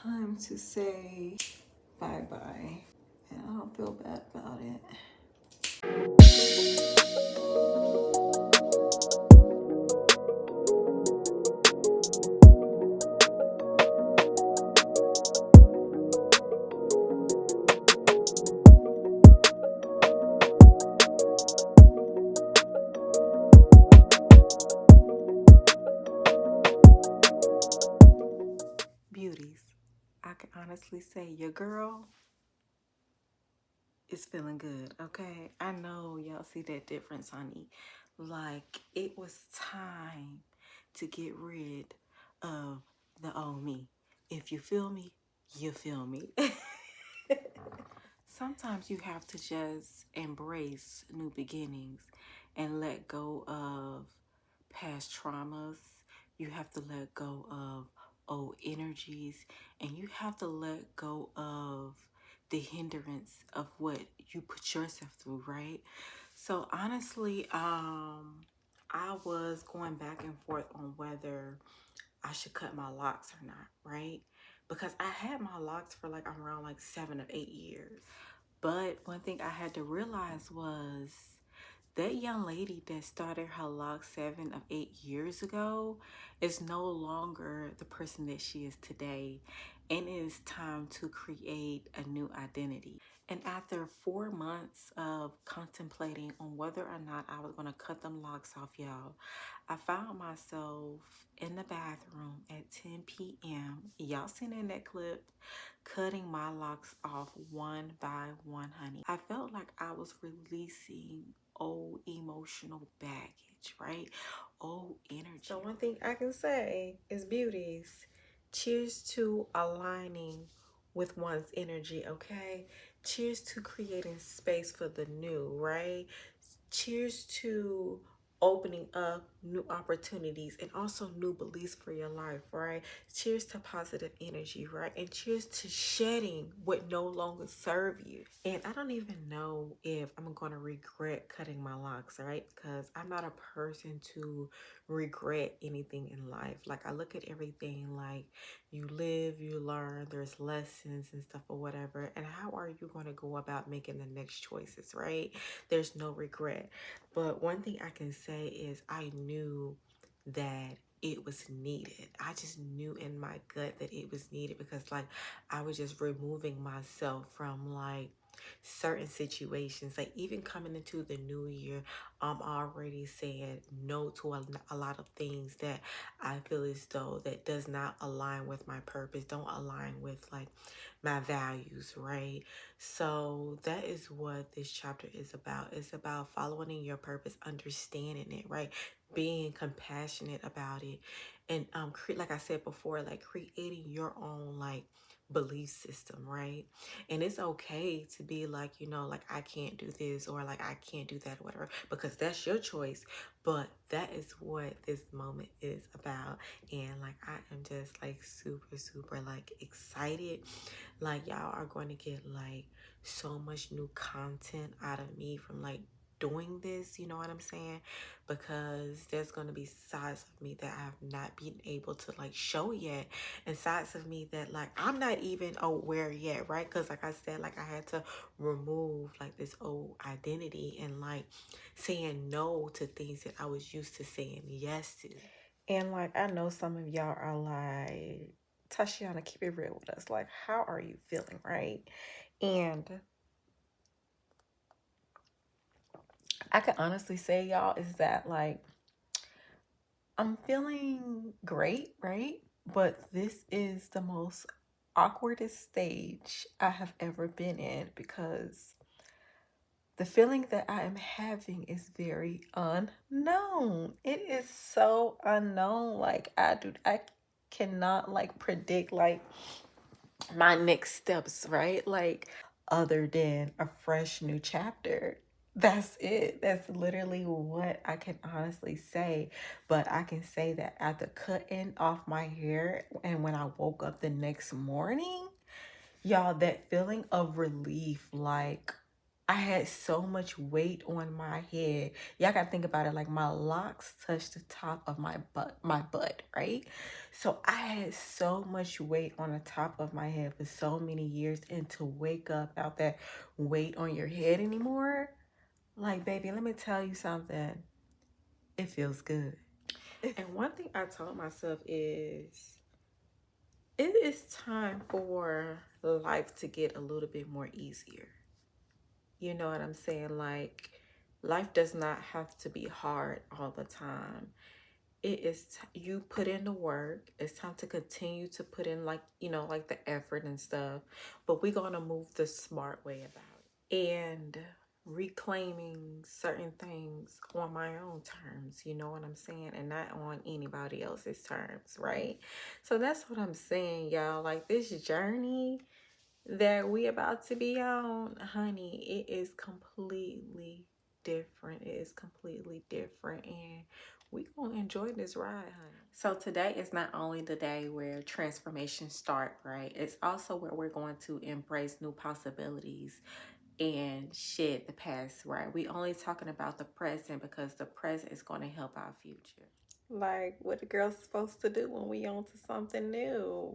time to say bye-bye, and I don't feel bad about it. Beauties, I can honestly say your girl is feeling good, okay? I know y'all see that difference, honey. Like, it was time to get rid of the old me. If you feel me, you feel me. Sometimes you have to just embrace new beginnings and let go of past traumas. You have to let go of old energies, and you have to let go of the hindrance of what you put yourself through, right? So honestly, I was going back and forth on whether I should cut my locks or not, right? Because I had my locks for like around like 7 or 8 years. But one thing I had to realize was that young lady that started her locks 7 or 8 years ago is no longer the person that she is today. And it is time to create a new identity. And after 4 months of contemplating on whether or not I was going to cut them locks off, y'all, I found myself in the bathroom at 10 p.m. Y'all seen in that clip, cutting my locks off one by one, honey. I felt like I was releasing old emotional baggage, right? Old energy. So one thing I can say is, beauties, cheers to aligning with one's energy, okay? Cheers to creating space for the new, right? Cheers to opening up new opportunities and also new beliefs for your life, right? Cheers to positive energy, right? And cheers to shedding what no longer serve you. And I don't even know if I'm going to regret cutting my locks, right? Because I'm not a person to regret anything in life. Like, I look at everything like you live, you learn, there's lessons and stuff or whatever. And how are you going to go about making the next choices, right? There's no regret. But one thing I can say is I knew that it was needed. I just knew in my gut that it was needed, because like I was just removing myself from like certain situations. Like, even coming into the new year, I'm already saying no to a lot of things that I feel as though that does not align with my purpose, don't align with like my values, right? So that is what this chapter is about. It's about following your purpose, understanding it, right? Being compassionate about it, and like I said before, like creating your own like belief system, right? And it's okay to be like, like, I can't do this, or like I can't do that, or whatever, because that's your choice. But that is what this moment is about. And like, I am just like super like excited. Like, y'all are going to get like so much new content out of me from like doing this, you know what I'm saying? Because there's going to be sides of me that I have not been able to like show yet, and sides of me that like I'm not even aware yet, right? Because like I said, like I had to remove like this old identity and like saying no to things that I was used to saying yes to. And like, I know some of y'all are like, Tashiana, keep it real with us. Like, how are you feeling, right? And I can honestly say, y'all, is that like, I'm feeling great, right? But this is the most awkwardest stage I have ever been in, because the feeling that I am having is very unknown. It is so unknown. Like, I cannot like predict like my next steps, right? Like, other than a fresh new chapter. That's it. That's literally what I can honestly say. But I can say that after cutting off my hair and when I woke up the next morning, y'all, that feeling of relief, like, I had so much weight on my head. Y'all gotta think about it, like my locks touched the top of my butt, right? So I had so much weight on the top of my head for so many years, and to wake up out that weight on your head anymore, like, baby, let me tell you something. It feels good. And one thing I told myself is it is time for life to get a little bit more easier. You know what I'm saying? Like, life does not have to be hard all the time. It is you put in the work. It's time to continue to put in, like, like the effort and stuff. But we're gonna move the smart way about it. And reclaiming certain things on my own terms, you know what I'm saying? And not on anybody else's terms, right? So that's what I'm saying, y'all. Like, this journey that we about to be on, honey, it is completely different. It is completely different, and we gonna enjoy this ride, honey. So today is not only the day where transformations start, right? It's also where we're going to embrace new possibilities and shed the past, right? We only talking about the present because the present is going to help our future. Like, what the girl's supposed to do when we on to something new.